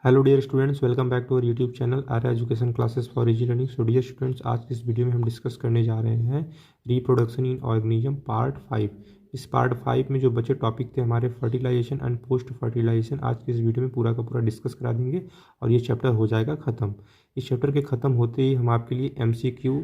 Hello dear students, welcome back to our YouTube channel Arya education classes for easy learning. So dear students, आज की इस video में हम discuss करने जा रहे हैं रिप्रोडक्शन इन ऑर्गेनिज्म पार्ट 5। इस पार्ट 5 में जो बचे टॉपिक थे हमारे फर्टिलाइजेशन एंड पोस्ट फर्टिलाइजेशन, आज की इस वीडियो में पूरा का पूरा डिस्कस करा देंगे और ये चैप्टर हो जाएगा ख़त्म। इस चैप्टर के ख़त्म होते ही हम आपके लिए MCQ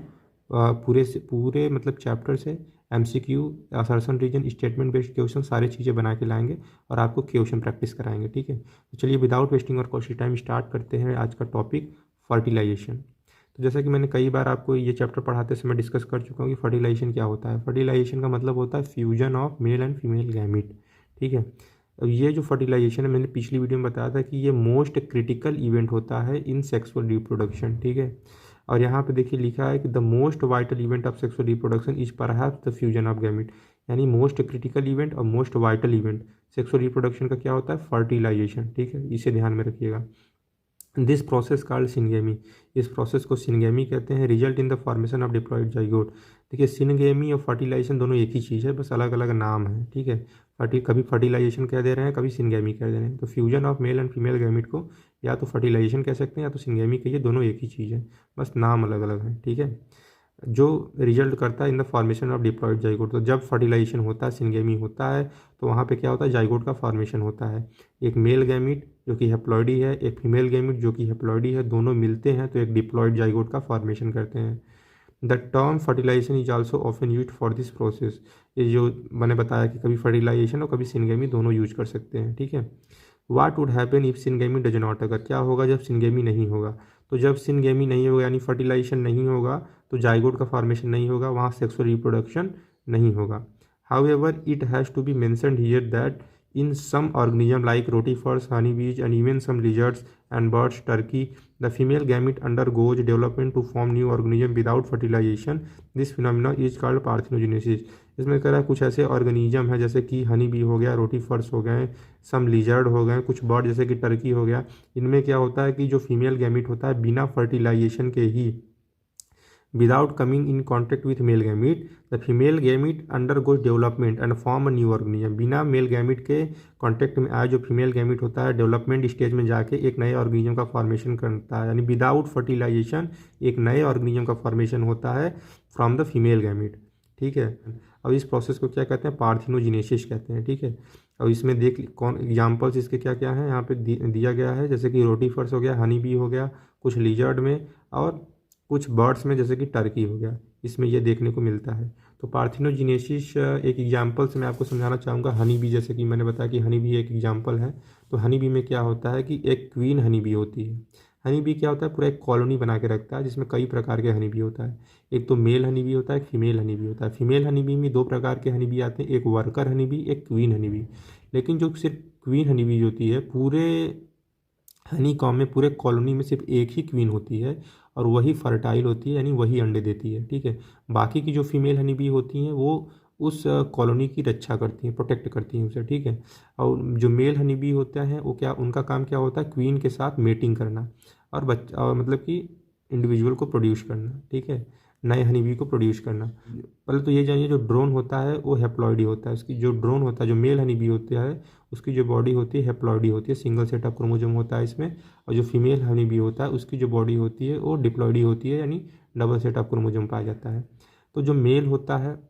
पूरे से पूरे मतलब चैप्टर से MCQ, assertion reason, statement based question सारी चीज़ें बना के लाएंगे और आपको क्वेश्चन प्रैक्टिस कराएंगे। ठीक है, तो चलिए विदाउट वेस्टिंग और कॉस्टली टाइम स्टार्ट करते हैं आज का टॉपिक फर्टिलाइजेशन। तो जैसा कि मैंने कई बार आपको ये चैप्टर पढ़ाते समय डिस्कस कर चुका हूँ कि फर्टिलाइजेशन क्या होता है। फर्टिलाइजेशन का मतलब होता है fusion of male and female gamete. ठीक है, अब ये जो फर्टिलाइजेशन है, मैंने पिछली वीडियो में बताया था कि ये मोस्ट क्रिटिकल इवेंट होता है इन सेक्सुअल रिप्रोडक्शन। ठीक है, और यहाँ पे देखिए लिखा है कि the most vital event of sexual reproduction is perhaps the fusion of gamete. यानी मोस्ट क्रिटिकल इवेंट और most vital event sexual reproduction का क्या होता है? फर्टिलाइजेशन। ठीक है, इसे ध्यान में रखिएगा। दिस प्रोसेस कॉल्ड सिनगेमी, इस प्रोसेस को सिनगेमी कहते हैं। Result in the formation of diploid zygote. देखिए सिनगेमी और फर्टिलाइजेशन दोनों एक ही चीज़ है, बस अलग अलग नाम है। ठीक है, कभी फर्टिलाइजेशन कह दे रहे हैं, कभी सिनगेमी कह दे रहे हैं। तो fusion of male and female gamete को या तो फर्टिलाइजेशन कह सकते हैं या तो सिनगेमी कहिए, दोनों एक ही चीज़ है, बस नाम अलग अलग है। ठीक है, जो रिजल्ट करता है in the formation of diploid zygote. तो जब फर्टिलाइजेशन होता है, सिनगेमी होता है, तो वहाँ पे क्या होता है? जाइगोट का फॉर्मेशन होता है। एक मेल गैमीट जो कि हेप्लॉइडी है, एक फीमेल गैमीट जो कि हेप्लॉइडी है, दोनों मिलते हैं तो एक डिप्लॉइड जाइगोट का फॉर्मेशन करते हैं। The term fertilisation is also often use for this process. ये जो मैंने बताया कि कभी फर्टिलाइजेशन और कभी सिनगेमी दोनों यूज कर सकते हैं। ठीक है, what would happen if syngamy does not अगर, क्या होगा जब सिनगेमी नहीं होगा? तो जब सिनगेमी नहीं होगा यानी फर्टिलाइजेशन नहीं होगा तो जाइगोट का फॉर्मेशन नहीं होगा, वहाँ सेक्सुअल रिप्रोडक्शन नहीं होगा। However it has to be mentioned here that in some organisms like rotifers, honeybees, and even some lizards and birds, turkey, the female gamete undergoes development to form new organism without fertilization. This phenomena is called parthenogenesis. इसमें कह रहा है कुछ ऐसे organism हैं जैसे कि honey bee हो गया, रोटीफर्स हो गए, सम लिजर्ड हो गए, कुछ बर्ड जैसे कि टर्की हो गया। इनमें क्या होता है कि जो फीमेल गैमीट होता है बिना फर्टिलाइजेशन के ही, without coming in contact with male gamete, the female gamete undergoes development and form a new organism. बिना मेल गैमीट के कांटेक्ट में आए जो फीमेल गैमीट होता है डेवलपमेंट स्टेज में जाके एक नए ऑर्गेनिज्म का फॉर्मेशन करता है। यानी विदाउट फर्टिलाइजेशन एक नए ऑर्गेनिज्म का फॉर्मेशन होता है फ्रॉम द फीमेल गैमीट। ठीक है, अब इस प्रोसेस को क्या कहते हैं? पार्थिनोजेनेसिस कहते हैं। ठीक है, और इसमें देख कौन एग्जाम्पल्स इसके क्या क्या हैं यहाँ पे दिया गया है, जैसे कि रोटीफर्स हो गया, हनी बी हो गया, कुछ लिजर्ड में और कुछ बर्ड्स में जैसे कि टर्की हो गया, इसमें ये देखने को मिलता है। तो पार्थिनोजेनेसिस एक एग्जाम्पल से मैं आपको समझाना चाहूँगा। हनी बी, जैसे कि मैंने बताया कि हनी बी एक एग्जाम्पल है। तो हनी बी में क्या होता है कि एक क्वीन हनी बी होती है। हनी बी क्या होता है? पूरा एक कॉलोनी बना के रखता है जिसमें कई प्रकार के हनी बी होता है। एक तो मेल हनी बी होता है, एक फीमेल हनी बी होता है। फीमेल हनी बी में दो प्रकार के हनी बी आते हैं, एक वर्कर हनी बी, एक क्वीन हनी बी। लेकिन जो सिर्फ क्वीन हनी बी होती है, पूरे हनी कॉम में, पूरे कॉलोनी में सिर्फ एक ही क्वीन होती है और वही फर्टाइल होती है, यानी वही अंडे देती है। ठीक है, बाकी की जो फीमेल हनी बी होती हैं वो उस कॉलोनी की रक्षा करती हैं, प्रोटेक्ट करती हैं उसे। ठीक है, और जो मेल हनी बी होते हैं वो क्या, उनका काम क्या होता है? क्वीन के साथ मेटिंग करना और बच्चा मतलब कि इंडिविजुअल को प्रोड्यूस करना। ठीक है, नए हनी बी को प्रोड्यूस करना। पहले तो ये जानिए, जो ड्रोन होता है वो हेप्लॉइडी होता है। उसकी जो ड्रोन होता है, जो मेल हनी बी होता है, उसकी जो बॉडी होती है हेप्लॉइडी होती है, सिंगल सेट ऑफ क्रोमोसोम होता है इसमें। और जो फीमेल हनी बी होता है उसकी जो बॉडी होती है वो डिप्लॉइडी होती है, यानी डबल सेट ऑफ क्रोमोसोम पाया जाता है। तो जो मेल होता है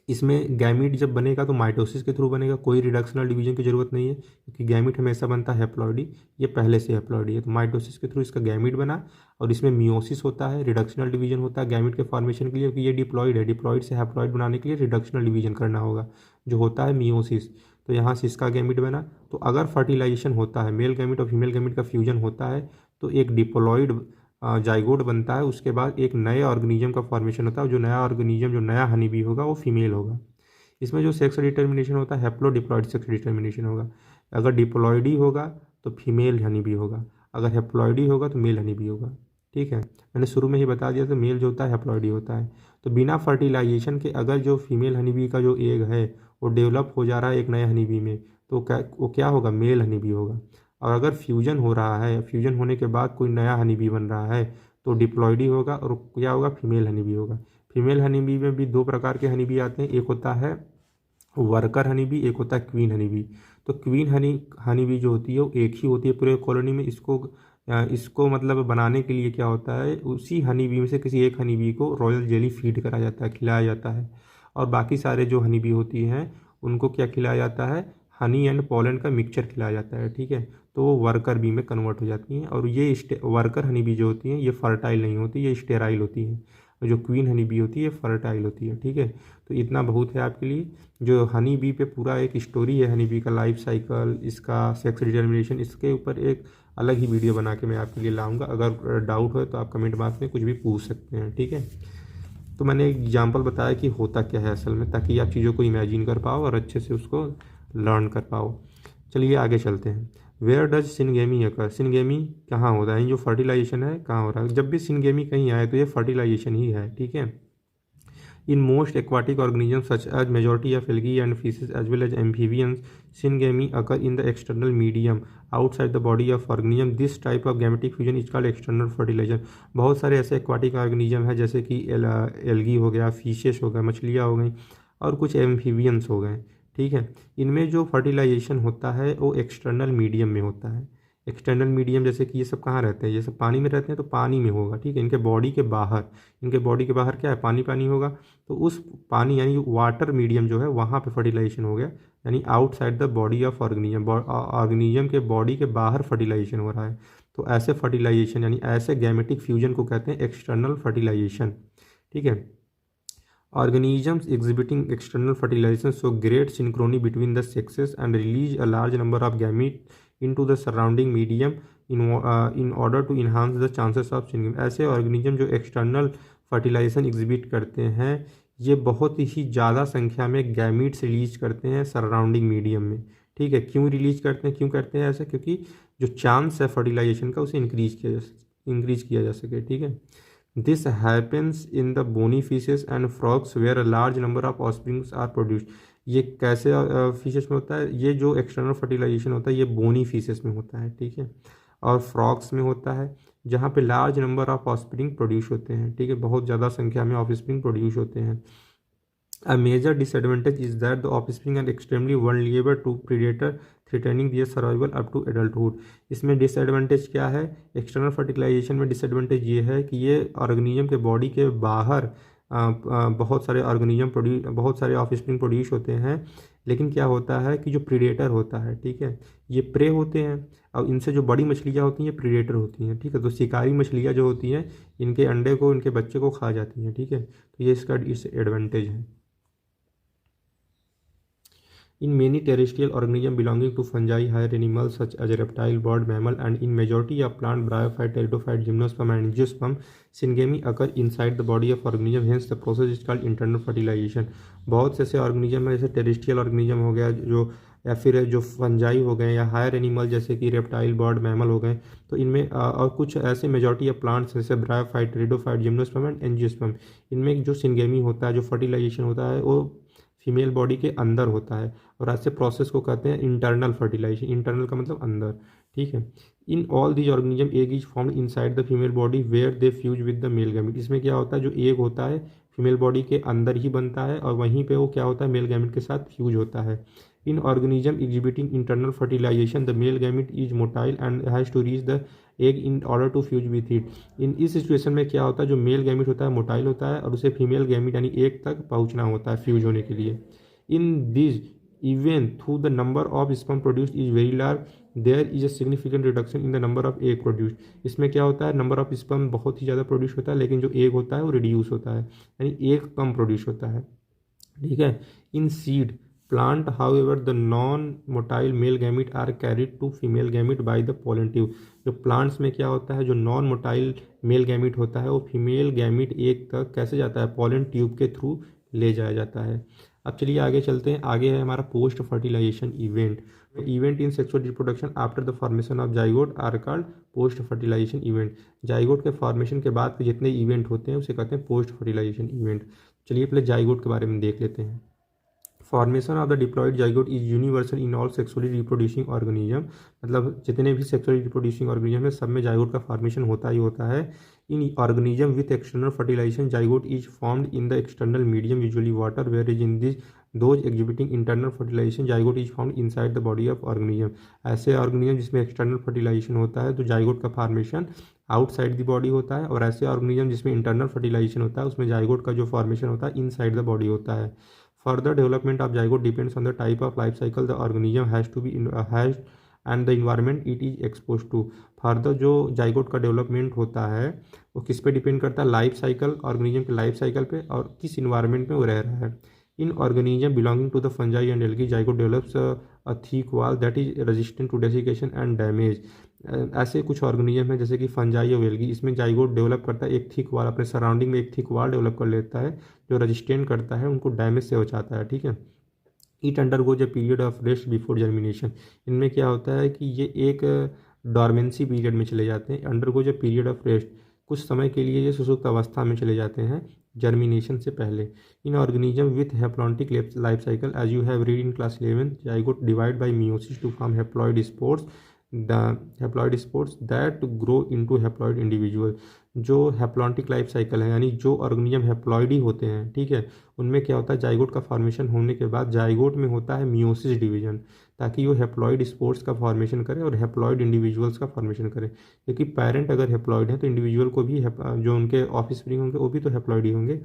इसमें गैमीट जब बनेगा तो माइटोसिस के थ्रू बनेगा, कोई रिडक्शनल डिवीजन की जरूरत नहीं है क्योंकि गैमीट हमेशा बनता है हेप्लॉइडी, ये पहले से हेप्लॉइडी है। तो माइटोसिस के थ्रू इसका गैमीट बना और इसमें मियोसिस होता है, रिडक्शनल डिवीजन होता है गैमीट के फॉर्मेशन के लिए, क्योंकि ये डिप्लॉइड है। डिप्लॉइड से हेप्लॉइड बनाने के लिए रिडक्शनल डिवीजन करना होगा जो होता है मियोसिस। तो यहाँ से इसका गैमीट बना। तो अगर फर्टिलाइजेशन होता है, मेल गैमीट और फीमेल गैमीट का फ्यूजन होता है, तो एक डिप्लॉइड जाइगोट बनता है। उसके बाद एक नए ऑर्गेनिज्म का फॉर्मेशन होता है। जो नया ऑर्गेनिज्म, जो नया हनी बी होगा वो फीमेल होगा। इसमें जो सेक्स डिटर्मिनेशन होता है हेप्लोडिप्लॉइड सेक्स डिटर्मिनेशन होगा। अगर डिप्लॉइडी होगा तो फीमेल हनी बी होगा, अगर हेप्लॉइडी होगा तो मेल हनी बी होगा। ठीक है, मैंने शुरू में ही बता दिया था मेल जो होता है हेप्लॉइडी होता है। तो बिना फर्टिलाइजेशन के अगर जो फीमेल हनी बी का जो एग है वो डेवलप हो जा रहा है एक नए हनी बी में, तो क्या होगा? मेल हनी बी होगा। और अगर फ्यूजन हो रहा है, फ्यूजन होने के बाद कोई नया हनी बी बन रहा है तो डिप्लॉइडी होगा और क्या होगा? फीमेल हनी बी होगा। फीमेल हनी बी में भी दो प्रकार के हनी बी आते हैं, एक होता है वर्कर हनी बी, एक होता है क्वीन हनी बी। तो क्वीन हनी बी जो होती है वो एक ही होती है पूरे कॉलोनी में। इसको मतलब बनाने के लिए क्या होता है, उसी हनी बी में से किसी एक हनी बी को रॉयल जेली फीड करा जाता है, खिलाया जाता है, और बाकी सारे जो हनी बी होती हैं उनको क्या खिलाया जाता है, हनी एंड पॉलन का मिक्सचर खिलाया जाता है। ठीक है, तो वो वर्कर बी में कन्वर्ट हो जाती हैं। और ये वर्कर हनी बी जो होती हैं ये फर्टाइल नहीं होती, ये स्टेराइल होती हैं। जो क्वीन हनी बी होती है फर्टाइल होती है। ठीक है, तो इतना बहुत है आपके लिए। जो हनी बी पे पूरा एक स्टोरी है, हनी बी का लाइफ साइकिल, इसका सेक्स डिटर्मिनेशन, इसके ऊपर एक अलग ही वीडियो बना के मैं आपके लिए लाऊंगा। अगर डाउट हो तो आप कमेंट बॉक्स में कुछ भी पूछ सकते हैं। ठीक है, तो मैंने एक एग्जाम्पल बताया कि होता क्या है असल में, ताकि आप चीज़ों को इमेजिन कर पाओ और अच्छे से उसको लर्न कर पाओ। चलिए आगे चलते हैं। Where does syngamy occur, syngamy कहाँ होता है, जो फर्टिलाइजेशन है कहाँ हो रहा है। जब भी सिनगेमी कहीं आए तो ये फर्टिलाइजेशन ही है। ठीक है, in most aquatic organisms such as majority of algae and fishes as well as amphibians, syngamy occur in the external medium outside the body of organism. This type of gametic fusion is called external fertilization. बहुत सारे ऐसे aquatic organism हैं जैसे कि algae हो गया, fishes हो गए, मछलियाँ हो गई, और कुछ एम्फीबियंस हो गए। ठीक है, इनमें जो फर्टिलाइजेशन होता है वो एक्सटर्नल मीडियम में होता है। एक्सटर्नल मीडियम जैसे कि ये सब कहाँ रहते हैं, ये सब पानी में रहते हैं, तो पानी में होगा। ठीक है, इनके बॉडी के बाहर क्या है, पानी पानी होगा। तो उस पानी यानी वाटर मीडियम जो है वहाँ पे फर्टिलाइजेशन हो गया, यानी outside the body of organism, organism के बॉडी के बाहर फर्टिलाइजेशन हो रहा है। तो ऐसे फर्टिलाइजेशन यानी ऐसे गैमेटिक फ्यूजन को कहते हैं एक्सटर्नल फर्टिलाइजेशन। ठीक है, organisms exhibiting external fertilization show great synchrony between the sexes and release a large number of gametes into the surrounding medium in order to enhance the chances of syngamy. ऐसे organism जो external fertilisation exhibit करते हैं ये बहुत ही ज़्यादा संख्या में gametes release करते हैं सराउंडिंग मीडियम में। ठीक है, क्यों रिलीज करते हैं, क्यों करते हैं ऐसा, क्योंकि जो चांस है फर्टिलाइजेशन का उसे इंक्रीज किया जा सके। ठीक है, This happens in the bony fishes and frogs where a large number of offsprings are produced. ये कैसे फिशेस में होता है, ये जो एक्सटर्नल फर्टिलाइजेशन होता है ये बोनी फिशेस में होता है। ठीक है, और फ्रॉग्स में होता है जहाँ पे large number of offspring produce होते हैं। ठीक है, बहुत ज़्यादा संख्या में ऑफस्प्रिंग प्रोड्यूस होते हैं। A major disadvantage is that the offspring are extremely vulnerable to predator threatening their survival up to adulthood. इसमें डिसएडवांटेज क्या है, एक्सटर्नल फर्टिलाइजेशन में डिसएडवांटेज ये है कि ये ऑर्गेनिज्म के बॉडी के बाहर बहुत सारे ऑफस्प्रिंग प्रोड्यूस होते हैं। लेकिन क्या होता है कि जो प्रीडेटर होता है, ठीक है, ये प्रे होते हैं, और इनसे जो बड़ी मछलियाँ होती हैं ये प्रीडेटर होती हैं। ठीक है, तो शिकारी मछलियाँ जो होती हैं इनके अंडे को, इनके बच्चे को खा जाती हैं। ठीक है, तो ये इसका डिसएडवांटेज है। In many terrestrial organisms belonging to fungi, higher animals such as reptile, bird, mammal, and in majority of plant, bryophyte, pteridophyte, gymnosperm, and angiosperm, syngamy occur inside the body of organism. Hence, the process is called internal fertilization. बहुत से ऐसे organism है, जैसे terrestrial organism हो गया जो, या फिर जो फंजाई हो गए, या हायर एनिमल जैसे कि रेप्टाइल, बर्ड, मैमल हो गए। तो इनमें और कुछ ऐसे मेजॉरिटी ऑफ प्लांट्स जैसे bryophyte, pteridophyte, gymnosperm and angiosperm, इनमें जो सिंगेमी होता है, जो फर्टिलाइजेशन होता है वो फीमेल बॉडी के अंदर होता है, और ऐसे प्रोसेस को कहते हैं इंटरनल फर्टिलाइजेशन। इंटरनल का मतलब अंदर। ठीक है, in all these organism egg is formed inside the female body where they fuse with the male gamete. इसमें क्या होता है, जो एग होता है फीमेल बॉडी के अंदर ही बनता है, और वहीं पे वो क्या होता है, मेल गैमेट के साथ फ्यूज होता है। In organism exhibiting internal fertilisation the male gamete is motile and has to reach the egg in order to fuse with it. इस सिचुएशन में क्या होता है, जो मेल गैमेट होता है मोटाइल होता है, और उसे फीमेल गैमेट यानी एग तक पहुंचना होता है फ्यूज होने के लिए। In this even though the number of sperm produced is very large, there is a significant reduction in the number of egg produced. इसमें क्या होता है, नंबर ऑफ स्पर्म बहुत ही ज़्यादा प्रोड्यूस होता है, लेकिन जो एग होता है वो रिड्यूस होता है, यानी एग कम प्रोड्यूस होता है। ठीक है, in seed plant however the non motile male gamete are carried to female gamete by the pollen tube. जो प्लांट्स में क्या होता है, जो नॉन मोटाइल मेल गैमिट होता है वो फीमेल गैमिट एग तक कैसे जाता है, पोलन ट्यूब के थ्रू ले जाया जाता है। अब चलिए आगे चलते हैं। आगे है हमारा post fertilisation event. Event in sexual reproduction after the formation of zygote are called post fertilisation event. Zygote के फॉर्मेशन के बाद के जितने इवेंट होते हैं उसे कहते हैं पोस्ट फर्टिलाइजेशन इवेंट। चलिए पहले जाइगोट के बारे में देख लेते हैं। Formation of the diploid zygote is universal in all sexually reproducing organism. मतलब जितने भी सेक्सुअली रिप्रोड्यूसिंग ऑर्गेनिज्म है सब में जाइगोट का फॉर्मेशन होता ही होता है। In organism with external fertilisation zygote is formed in the external medium usually water, where is in this those exhibiting internal fertilisation zygote is found inside the body of organism. ऐसे organism जिसमें external fertilisation होता है तो zygote का formation outside the body होता है, और ऐसे ऑर्गेनिज्म जिसमें इंटरनल फर्टिलाइजेशन होता है उसमें जाइगोट का जो फॉर्मेशन होता है इनसाइड द बॉडी होता है। Further development of zygote depends on the type of life cycle the organism has to be has and the environment it is expose to. Further जो जाइगोट का development होता है वो किस पे डिपेंड करता है, लाइफ साइकिल, ऑर्गेनिज्म के लाइफ साइकिल पे और किस इन्वायरमेंट में वो रह रहा है। In organism belonging to the fungi and algae zygote develops a thick wall that is resistant to desiccation and damage. ऐसे कुछ ऑर्गेनिज्म है जैसे कि फंजाई और एल्गी, इसमें जाइगोट डेवलप करता है एक थिक वॉल, अपने सराउंडिंग में एक थिक वॉल डेवलप कर लेता है जो रेजिस्टेंट करता है, उनको डैमेज से बचाता है। ठीक है। It undergoes a period of rest before germination. इनमें क्या होता है कि ये एक डॉर्मेंसी पीरियड में चले जाते हैं, undergoes a period of rest, कुछ समय के लिए ये सुसुप्त अवस्था में चले जाते हैं जर्मिनेशन से पहले। In organism with haplontic life cycle as you have read in class 11 zygote divide by meiosis to form haploid spores the haploid spores that grow into haploid individual. जो हैप्लॉन्टिक लाइफ साइकिल है यानी जो organism haploid ही होते हैं, ठीक है, उनमें क्या होता है जाइगोट का फॉर्मेशन होने के बाद जाइगोट में होता है मियोसिस डिवीजन, ताकि वो हैप्लॉइड स्पोर्स का फॉर्मेशन करे और हैप्लॉइड इंडिविजुअल्स का फॉर्मेशन करे। क्योंकि पेरेंट अगर हैप्लॉइड है तो इंडिविजुअल को भी जो उनके ऑफस्प्रिंग होंगे वो भी तो हैप्लॉइड ही होंगे,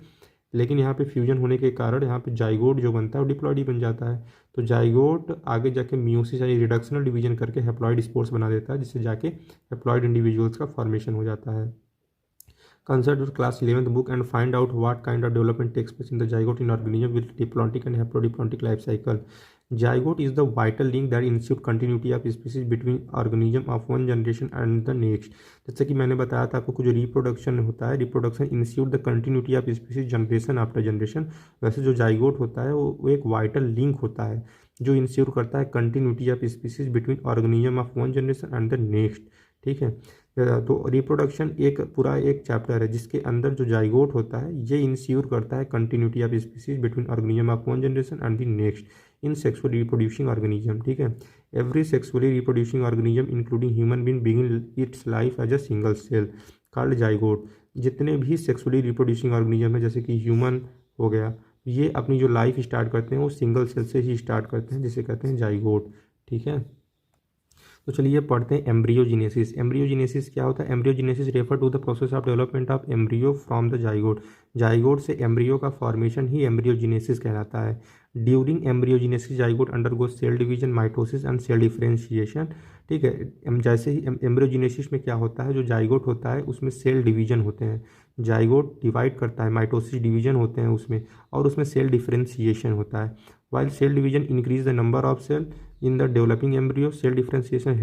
लेकिन यहाँ पे फ्यूजन होने के कारण यहाँ पे जाइगोट जो बनता है वो डिप्लॉइड ही बन जाता है। तो जाइगोट आगे जाके मियोसिस यानी रिडक्शनल डिवीजन करके हैप्लॉइड स्पोर्स बना देता है, जिससे जाके हैप्लॉइड इंडिविजुअल्स का फॉर्मेशन हो जाता है। Consult your class 11th book and find out what kind of development takes place in the zygote in organism with diplontic and haplodiplontic life cycle. Zygote is the vital link that ensures continuity of species between organism of one generation and the next. जैसे कि मैंने बताया था आपको, जो reproduction होता है, reproduction ensure the continuity of species generation after generation, वैसे जो जाइगोट होता है वो एक वाइटल लिंक होता है जो इंस्यूर करता है continuity of species between organism of one generation and the next. ठीक है। तो रिप्रोडक्शन एक पूरा एक चैप्टर है जिसके अंदर जो जाइगोट होता है ये इंश्योर करता है continuity of species between organism of one generation and the next in sexually reproducing organism. ठीक है। Every sexually reproducing organism including human being begin its life as a single cell called zygote. जितने भी sexually reproducing organism है जैसे कि human हो गया, ये अपनी जो लाइफ स्टार्ट करते हैं वो सिंगल सेल से ही स्टार्ट करते हैं, जिसे कहते हैं जाइगोट। ठीक है। तो चलिए पढ़ते हैं एम्ब्रियोजेनेसिस। एम्ब्रियोजेनेसिस क्या होता है? Embryogenesis refer to the process of development of embryo from the zygote. Zygote से एम्ब्रियो का फॉर्मेशन ही एम्ब्रियोजेनेसिस कहलाता है। During embryogenesis zygote undergo cell division, mitosis and cell differentiation. ठीक है। जैसे ही एम्ब्रियोजेनेसिस में क्या होता है, जो जाइगोट होता है उसमें सेल डिवीजन होते हैं, जाइगोट डिवाइड करता है, माइटोसिस डिवीजन होते हैं उसमें, और उसमें सेल डिफरेंशिएशन होता है। While cell division increase the number of cell in the developing embryo, cell differentiation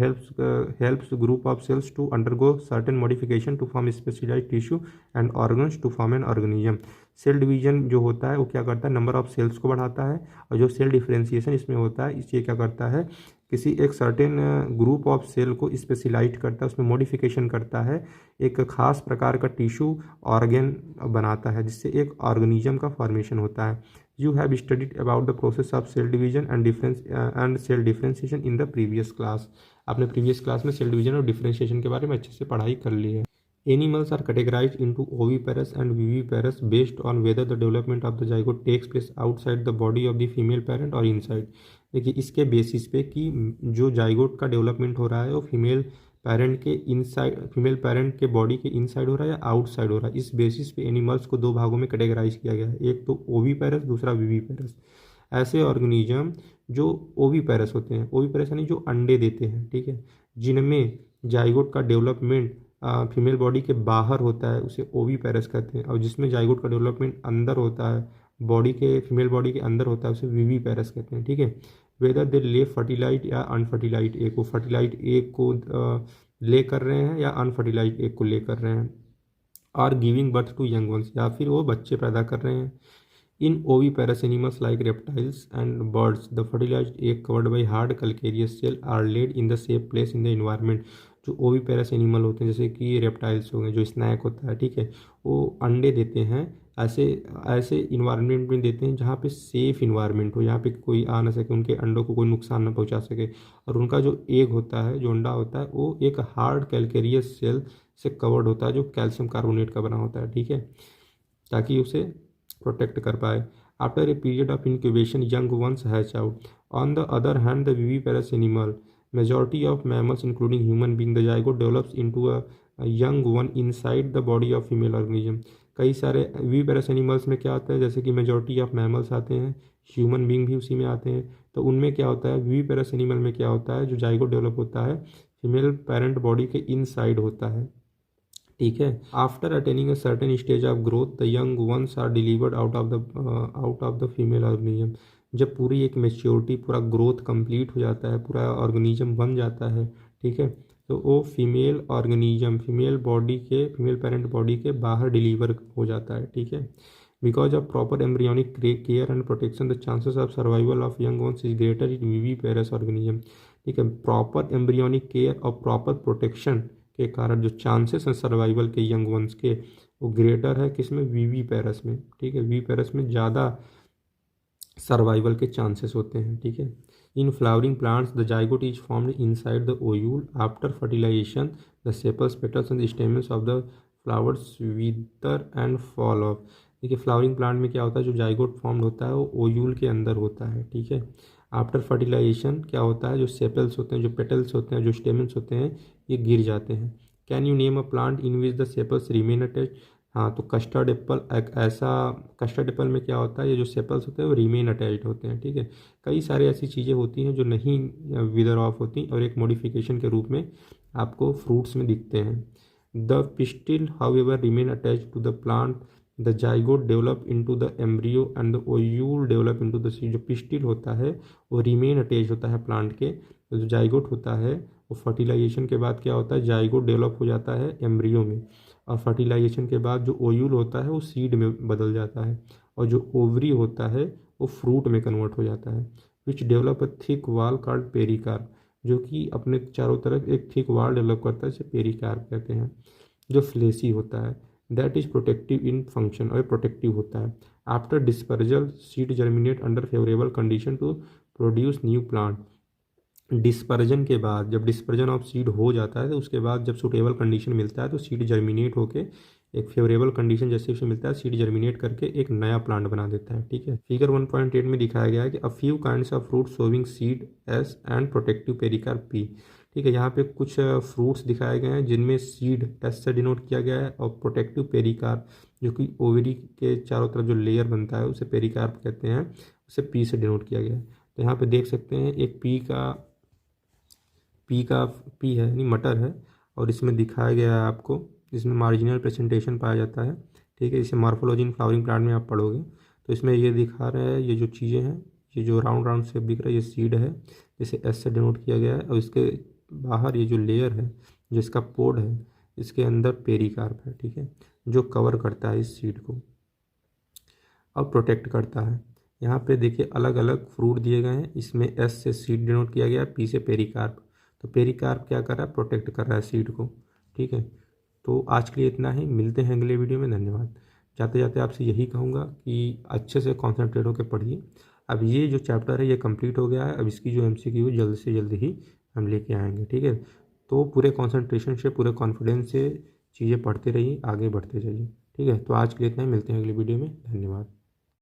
helps group of cells to undergo certain modification to form specialized tissue and organs to form an organism. Cell division जो होता है वो क्या करता है, number of sales को बढ़ाता है, और जो सेल डिफरेंशिएशन इसमें होता है इससे क्या करता है, किसी एक सर्टेन ग्रुप ऑफ सेल को स्पेशलाइज करता है, उसमें मॉडिफिकेशन करता है, एक खास प्रकार का टिश्यू ऑर्गन बनाता है, जिससे एक ऑर्गेनिज्म का फॉर्मेशन होता है। You have studied about the process of cell division and cell differentiation in the previous class. आपने प्रीवियस क्लास में सेल डिवीजन और डिफरेंशिएशन के बारे में अच्छे से पढ़ाई कर ली है। Animals are categorized into oviparous and viviparous based on whether the development of the zygote takes place outside the body of the female parent or inside. देखिए इसके बेसिस पे कि जो जाइगोट का डेवलपमेंट हो रहा है वो फीमेल पेरेंट के बॉडी के इनसाइड हो रहा है या आउटसाइड हो रहा है, इस बेसिस पे एनिमल्स को दो भागों में कैटेगराइज किया गया है, एक तो ओवीपेरस, दूसरा विवीपेरस। ऐसे ऑर्गेनिज्म जो ओवीपेरस होते हैं, ओवीपेरस यानी जो अंडे देते हैं, ठीक है, जिनमें जाइगोट का डेवलपमेंट फीमेल बॉडी के बाहर होता है उसे ओवीपेरस कहते हैं, और जिसमें जाइगोट का डेवलपमेंट अंदर होता है, फीमेल बॉडी के अंदर होता है, उसे विवीपेरस कहते हैं। ठीक है। वेदर दे ले फर्टिलाइट या अनफर्टिलाइट एग, को फर्टिलाइट एग को ले कर रहे हैं या अनफर्टिलाइट एग को ले कर रहे हैं, और giving birth to young ones, या फिर वो बच्चे पैदा कर रहे हैं। In oviparous animals like reptiles and birds the fertilised egg covered by hard calcareous shell are laid in the safe place in the environment. जो ओवीपेरस एनिमल होते हैं जैसे कि रेप्टाइल्स हो गए, जो स्नैक होता है, ठीक है, वो अंडे देते हैं ऐसे इन्वायरमेंट में देते हैं जहाँ पे सेफ़ इन्वायरमेंट हो, यहाँ पे कोई आ ना सके, उनके अंडों को कोई नुकसान ना पहुँचा सके, और उनका जो एग होता है, जो अंडा होता है, वो एक हार्ड कैल्केरियस सेल से कवर्ड होता है जो कैल्शियम कार्बोनेट का बना होता है। ठीक है, ताकि उसे प्रोटेक्ट कर पाए। After a period of incubation young ones hatch out. On the other hand the viviparous animal, majority of mammals including human being, the zygote develops into a young one inside the body of female organism। कई सारे viviparous animals में क्या होता है, जैसे कि majority of mammals आते हैं, ह्यूमन बींग भी उसी में आते हैं, तो उनमें क्या होता है, विविपेरस एनिमल में क्या होता है, जो जाइगोट डेवलप होता है फीमेल पेरेंट बॉडी के इनसाइड होता है। ठीक है। After attaining a certain stage of growth the young ones are delivered out of the female organism. जब पूरी एक मेच्योरिटी, पूरा ग्रोथ कंप्लीट हो जाता है, पूरा ऑर्गेनिज्म बन जाता है, ठीक है, तो वो female organism female parent body के बाहर डिलीवर हो जाता है। ठीक है। Because of proper embryonic care and protection the chances of survival of young ones is greater in viviparous organism. ठीक है। प्रॉपर एम्ब्रियोनिक केयर और प्रॉपर प्रोटेक्शन के कारण जो चांसेस हैं सर्वाइवल के यंग वंस के, वो ग्रेटर है किसमें, विविपेरस में। ठीक है। विविपेरस में ज़्यादा सर्वाइवल के चांसेस होते हैं। ठीक है। In flowering plants the zygote is formed inside the ovule after fertilisation the sepals petals and stamens of the flowers wither and fall off. देखिए फ्लावरिंग प्लांट में क्या होता है, जो जाइगोट फॉर्म्ड होता है वो ओयूल के अंदर होता है। ठीक है। आफ्टर फर्टिलाइजेशन क्या होता है, जो सेपल्स होते हैं, जो पेटल्स होते हैं, जो स्टेमन्स होते हैं, ये गिर जाते हैं। Can you name a plant in which the sepals remain attached. हाँ, तो कस्टर्ड एप्पल एक ऐसा, कस्टर्ड एप्पल में क्या होता है, ये जो सेपल्स होते हैं वो रिमेन अटैच्ड होते हैं। ठीक है। कई सारी ऐसी चीज़ें होती हैं जो नहीं विदर ऑफ होती और एक मॉडिफिकेशन के रूप में आपको फ्रूट्स में दिखते हैं। The pistil however remain attached to the plant, the zygote develop into the embryo and the ovule develop into the seed. जो पिस्टिल होता है वो रिमेन अटैच होता है प्लांट के, तो जो जाइगोट होता है वो फर्टिलाइजेशन के बाद क्या होता है, जाइगोट डेवलप हो जाता है एम्ब्रियो में, और फर्टिलाइजेशन के बाद जो ओयूल होता है वो सीड में बदल जाता है, और जो ओवरी होता है वो फ्रूट में कन्वर्ट हो जाता है। Which develop a thick wall called pericarp, जो कि अपने चारों तरफ एक थिक वॉल डेवलप करता है, जिसे पेरिकार्प कहते हैं। जो फ्लेसी होता है, that is protective in function, और प्रोटेक्टिव होता है। After dispersal seed germinate under favourable condition to produce new plant. Dispersion के बाद, जब डिस्पर्जन ऑफ सीड हो जाता है तो उसके बाद जब सुटेबल कंडीशन मिलता है तो सीड जर्मिनेट होके एक फेवरेबल कंडीशन जैसे उसे मिलता है, सीड जर्मिनेट करके एक नया प्लांट बना देता है। ठीक है। फिगर 1.8 में दिखाया गया है कि a few kinds of fruit sowing seed S and protective pericarp P. ठीक है। यहाँ पे कुछ फ्रूट्स दिखाए गए हैं जिनमें सीड एस से डिनोट किया गया है, और प्रोटेक्टिव पेरिकार्प जो कि ओवरी के चारों तरफ जो लेयर बनता है उसे पेरिकार्प कहते हैं, उसे पी से डिनोट किया गया है। तो यहाँ पे देख सकते हैं एक पी है यानी मटर है, और इसमें दिखाया गया है आपको, इसमें मार्जिनल प्रेजेंटेशन पाया जाता है। ठीक है। इसे मॉर्फोलॉजी इन फ्लावरिंग प्लांट में आप पढ़ोगे तो इसमें ये दिखा रहा है, ये जो चीज़ें हैं, ये जो राउंड राउंड शेप दिख रहा है, ये सीड है, जिसे एस से डिनोट किया गया है, और इसके बाहर ये जो लेयर है, जिसका पोड है, इसके अंदर पेरिकार्प है। ठीक है। जो कवर करता है इस सीड को और प्रोटेक्ट करता है। यहाँ पे देखिए अलग अलग फ्रूट दिए गए हैं, इसमें एस से सीड डिनोट किया गया है, पी से पेरिकार्प। तो पेरिकार्प क्या कर रहा है, प्रोटेक्ट कर रहा है सीड को। ठीक है। तो आज के लिए इतना ही, मिलते हैं अगले वीडियो में। धन्यवाद। जाते जाते आपसे यही कहूँगा कि अच्छे से कॉन्सेंट्रेट होकर पढ़िए। अब ये जो चैप्टर है ये कंप्लीट हो गया है, अब इसकी जो MCQ जल्द से जल्द ही हम लेके आएंगे। ठीक है। तो पूरे कॉन्सेंट्रेशन से, पूरे कॉन्फिडेंस से चीज़ें पढ़ते रहिए, आगे बढ़ते जाइए। ठीक है। तो आज के लिए इतना ही, मिलते हैं अगले वीडियो में। धन्यवाद।